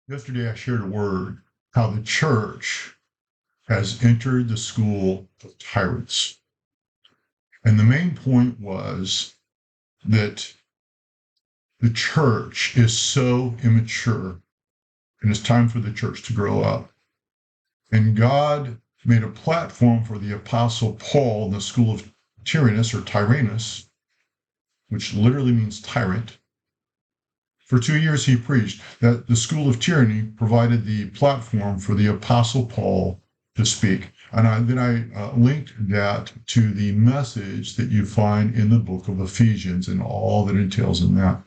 Yesterday, I shared a word how the church has entered the school of tyrants. And the main point was that the church is so immature, and it's time for the church to grow up. And God made a platform for the Apostle Paul in the school of Tyrannus or Tyrannus, which literally means tyrant. For 2 years, he preached that the school of tyranny provided the platform for the Apostle Paul to speak. And then I linked that to the message that you find in the book of Ephesians and all that entails in that.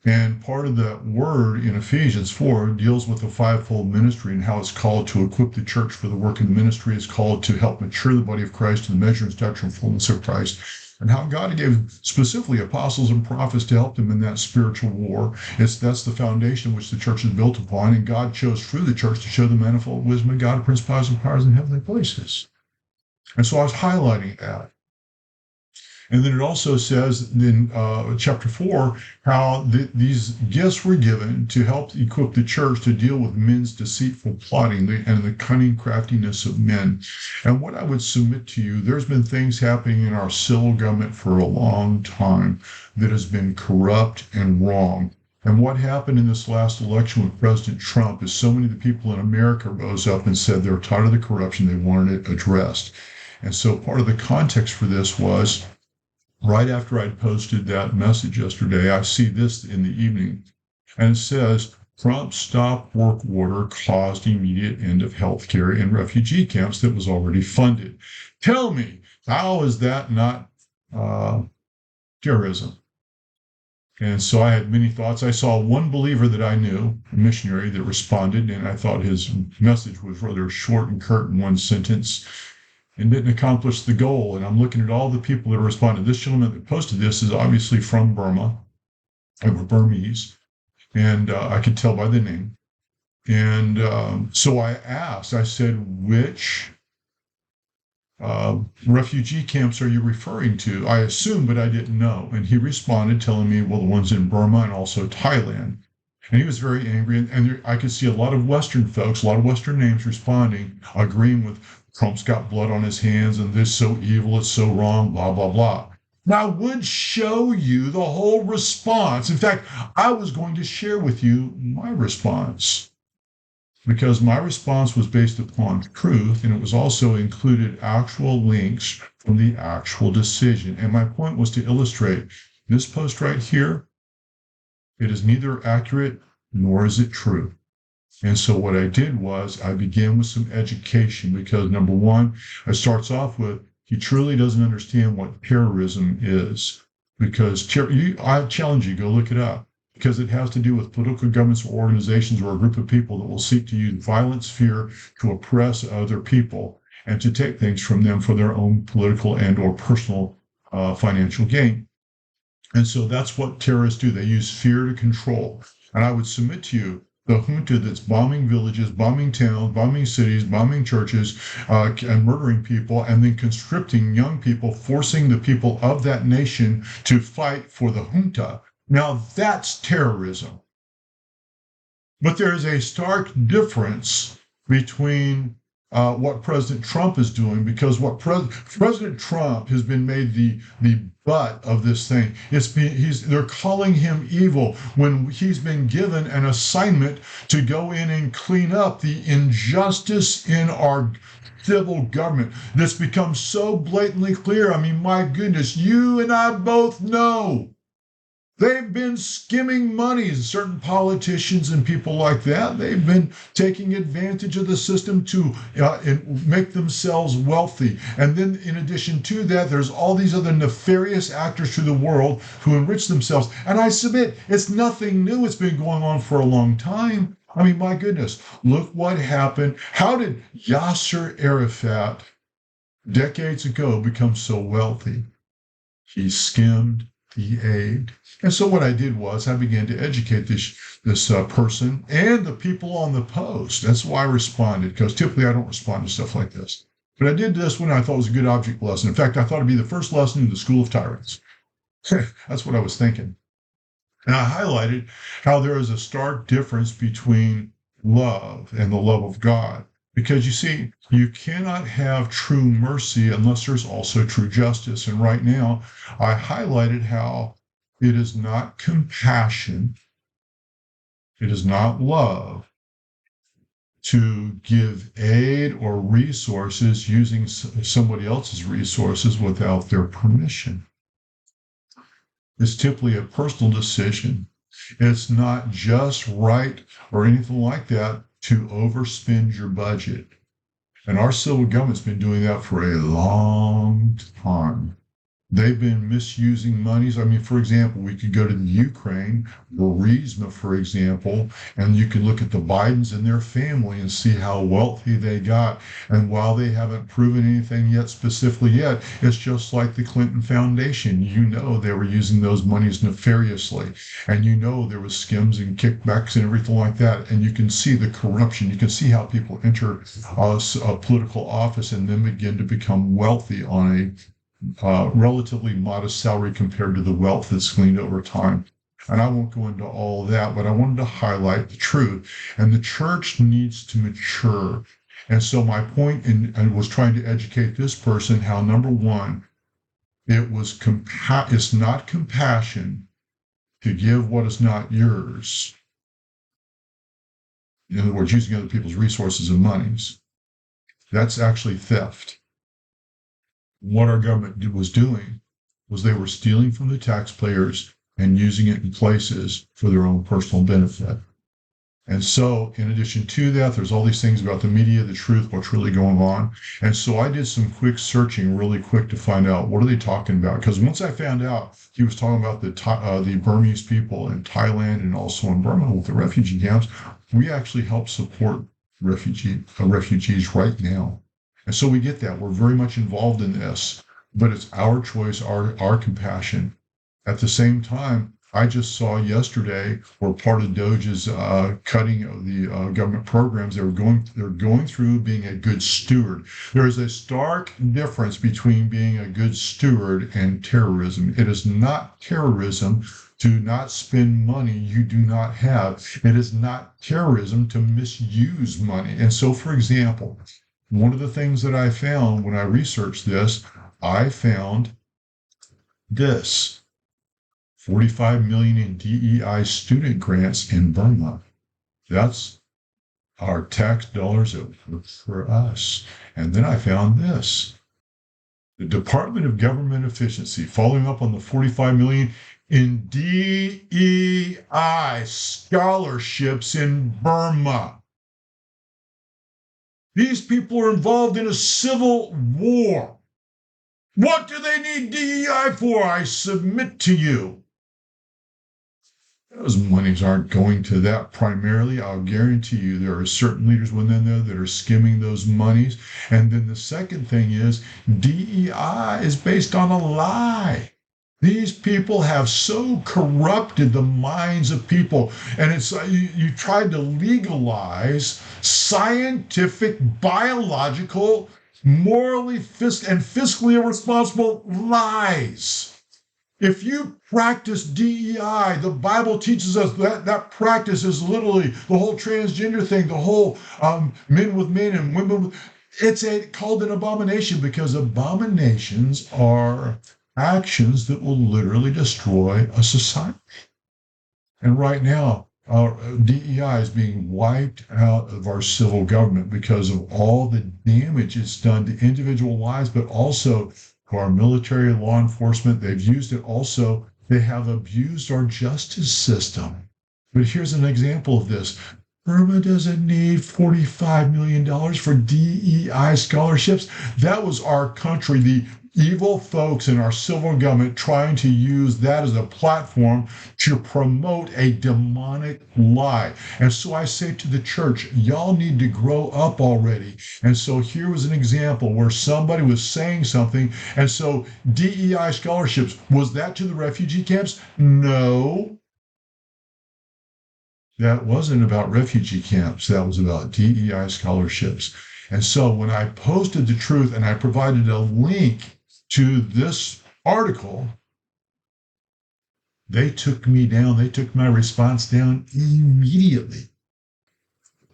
And part of that word in Ephesians 4 deals with the fivefold ministry and how it's called to equip the church for the work of the ministry. It's called to help mature the body of Christ to the measure and stature and fullness of Christ. And how God gave specifically apostles and prophets to help them in that spiritual war. That's the foundation which the church is built upon. And God chose through the church to show the manifold wisdom of God, principalities and powers in heavenly places. And so I was highlighting that. And then it also says in chapter 4 how these gifts were given to help equip the church to deal with men's deceitful plotting and the cunning craftiness of men. And what I would submit to you, there's been things happening in our civil government for a long time that has been corrupt and wrong. And what happened in this last election with President Trump is so many of the people in America rose up and said they're tired of the corruption, they wanted it addressed. And so part of the context for this was, right after I'd posted that message yesterday, I see this in the evening, and it says, Trump's stop work order caused immediate end of health care in refugee camps that was already funded. Tell me, how is that not terrorism? And so I had many thoughts. I saw one believer that I knew, a missionary, that responded, and I thought his message was rather short and curt in one sentence, and didn't accomplish the goal. And I'm looking at all the people that responded. This gentleman that posted this is obviously from Burma, or Burmese, and I could tell by the name. And so I asked, I said, which refugee camps are you referring to? I assumed, but I didn't know. And he responded telling me, well, the ones in Burma and also Thailand. And he was very angry. And I could see a lot of Western folks, a lot of Western names responding, agreeing with Trump's got blood on his hands and this is so evil, it's so wrong, blah, blah, blah. Now, I would show you the whole response. In fact, I was going to share with you my response because my response was based upon truth, and it was also included actual links from the actual decision. And my point was to illustrate this post right here. It is neither accurate nor is it true. And so what I did was I began with some education because, number one, it starts off with he truly doesn't understand what terrorism is. Because I challenge you, go look it up, because it has to do with political governments or organizations or a group of people that will seek to use violence, fear to oppress other people and to take things from them for their own political and or personal financial gain. And so that's what terrorists do. They use fear to control. And I would submit to you, the junta that's bombing villages, bombing towns, bombing cities, bombing churches, and murdering people, and then conscripting young people, forcing the people of that nation to fight for the junta. Now that's terrorism. But there is a stark difference between what President Trump is doing, because what President Trump has been made the butt of this thing. They're calling him evil when he's been given an assignment to go in and clean up the injustice in our civil government that's become so blatantly clear. I mean, my goodness, you and I both know. They've been skimming money, certain politicians and people like that. They've been taking advantage of the system to make themselves wealthy. And then in addition to that, there's all these other nefarious actors through the world who enrich themselves. And I submit, it's nothing new. It's been going on for a long time. I mean, my goodness, look what happened. How did Yasser Arafat decades ago become so wealthy? He skimmed the aid. And so what I did was I began to educate this person and the people on the post. That's why I responded, because typically I don't respond to stuff like this. But I did this when I thought it was a good object lesson. In fact, I thought it'd be the first lesson in the School of Tyrants. That's what I was thinking. And I highlighted how there is a stark difference between love and the love of God. Because you see, you cannot have true mercy unless there's also true justice. And right now, I highlighted how it is not compassion, it is not love to give aid or resources using somebody else's resources without their permission. It's typically a personal decision. It's not just right or anything like that to overspend your budget. And our civil government's been doing that for a long time. They've been misusing monies. I mean, for example, we could go to the Ukraine, Burisma, for example, and you can look at the Bidens and their family and see how wealthy they got. And while they haven't proven anything yet specifically yet, it's just like the Clinton Foundation. You know they were using those monies nefariously. And you know there was skims and kickbacks and everything like that. And you can see the corruption. You can see how people enter a political office and then begin to become wealthy on a relatively modest salary compared to the wealth that's gleaned over time. And I won't go into all of that, but I wanted to highlight the truth. And the church needs to mature. And so my point in was trying to educate this person how, number one, it's not compassion to give what is not yours. In other words, using other people's resources and monies. That's actually theft. What our government was doing was they were stealing from the taxpayers and using it in places for their own personal benefit. And so, in addition to that, there's all these things about the media, the truth, what's really going on. And so I did some quick searching really quick to find out what are they talking about. Because once I found out he was talking about the Burmese people in Thailand and also in Burma with the refugee camps, we actually help support refugees right now. And so we get that. We're very much involved in this, but it's our choice, our compassion. At the same time, I just saw yesterday where part of DOGE's cutting of the government programs, they're going through being a good steward. There is a stark difference between being a good steward and terrorism. It is not terrorism to not spend money you do not have. It is not terrorism to misuse money. And so, for example, one of the things that I found when I researched this, I found this. 45 million in DEI student grants in Burma. That's our tax dollars that work for us. And then I found this. The Department of Government Efficiency, following up on the 45 million in DEI scholarships in Burma. These people are involved in a civil war. What do they need DEI for? I submit to you. Those monies aren't going to that primarily. I'll guarantee you there are certain leaders within there that are skimming those monies. And then the second thing is DEI is based on a lie. These people have so corrupted the minds of people. And it's you tried to legalize scientific, biological, morally and fiscally irresponsible lies. If you practice DEI, the Bible teaches us that practice is literally the whole transgender thing, the whole men with men and women with, it's called an abomination because abominations are actions that will literally destroy a society. And right now, our DEI is being wiped out of our civil government because of all the damage it's done to individual lives, but also to our military and law enforcement. They've used it also. They have abused our justice system. But here's an example of this. Burma doesn't need $45 million for DEI scholarships. That was our country, the evil folks in our civil government trying to use that as a platform to promote a demonic lie. And so I say to the church, y'all need to grow up already. And so here was an example where somebody was saying something. And so DEI scholarships, was that to the refugee camps? No. That wasn't about refugee camps. That was about DEI scholarships. And so when I posted the truth and I provided a link to this article, They took me down. They took my response down immediately.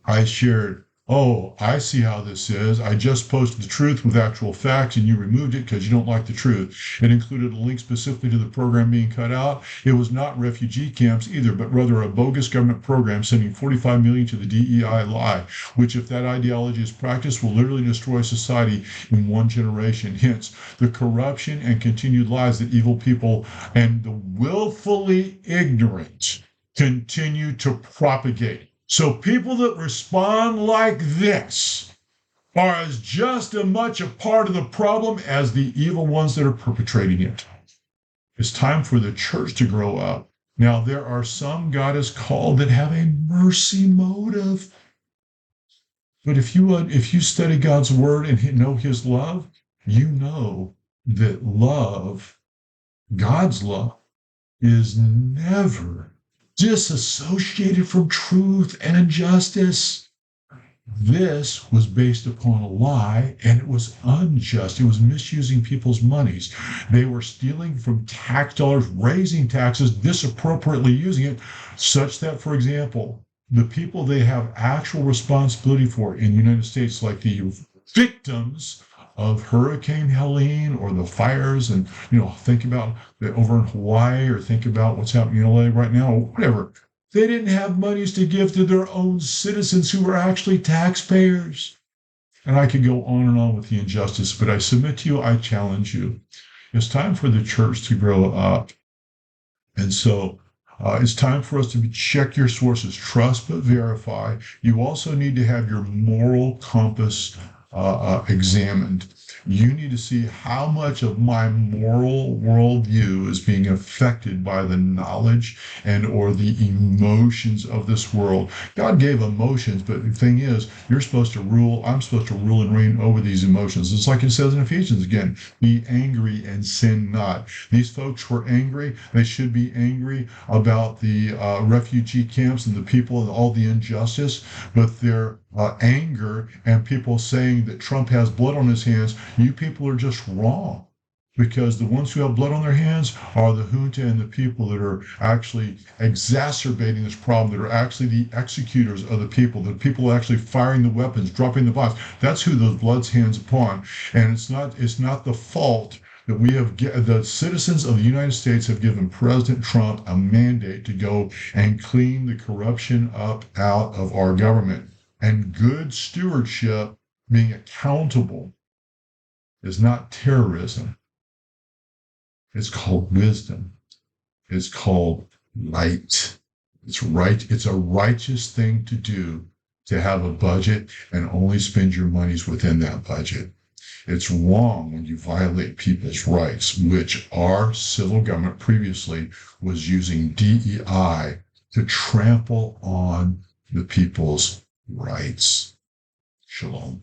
I shared, oh, I see how this is. I just posted the truth with actual facts and you removed it because you don't like the truth. It included a link specifically to the program being cut out. It was not refugee camps either, but rather a bogus government program sending 45 million to the DEI lie, which if that ideology is practiced will literally destroy society in one generation. Hence, the corruption and continued lies that evil people and the willfully ignorant continue to propagate. So people that respond like this are as just as much a part of the problem as the evil ones that are perpetrating it. It's time for the church to grow up. Now, there are some God has called that have a mercy motive. But if you study God's word and know his love, you know that love, God's love, is never disassociated from truth and justice. This was based upon a lie, and it was unjust. It was misusing people's monies. They were stealing from tax dollars, raising taxes, disappropriately using it, such that, for example, the people they have actual responsibility for in the United States, like the victims of Hurricane Helene or the fires, and think about over in Hawaii, or think about what's happening in LA right now, or whatever. They didn't have monies to give to their own citizens who were actually taxpayers. And I could go on and on with the injustice, but I submit to you, I challenge you. It's time for the church to grow up. And so it's time for us to check your sources, trust but verify. You also need to have your moral compass examined. You need to see how much of my moral worldview is being affected by the knowledge and or the emotions of this world. God gave emotions, but the thing is, you're supposed to rule, I'm supposed to rule and reign over these emotions. It's like it says in Ephesians again, be angry and sin not. These folks were angry. They should be angry about the refugee camps and the people and all the injustice, but their anger and people saying that Trump has blood on his hands, you people are just wrong, because the ones who have blood on their hands are the junta and the people that are actually exacerbating this problem, that are actually the executors of the people actually firing the weapons, dropping the bombs. That's who those blood's hands upon. And it's not the fault that the citizens of the United States have given President Trump a mandate to go and clean the corruption up out of our government. And good stewardship, being accountable, is not terrorism. It's called wisdom. It's called light. It's right. It's a righteous thing to do, to have a budget and only spend your monies within that budget. It's wrong when you violate people's rights, which our civil government previously was using DEI to trample on the people's rights. Shalom.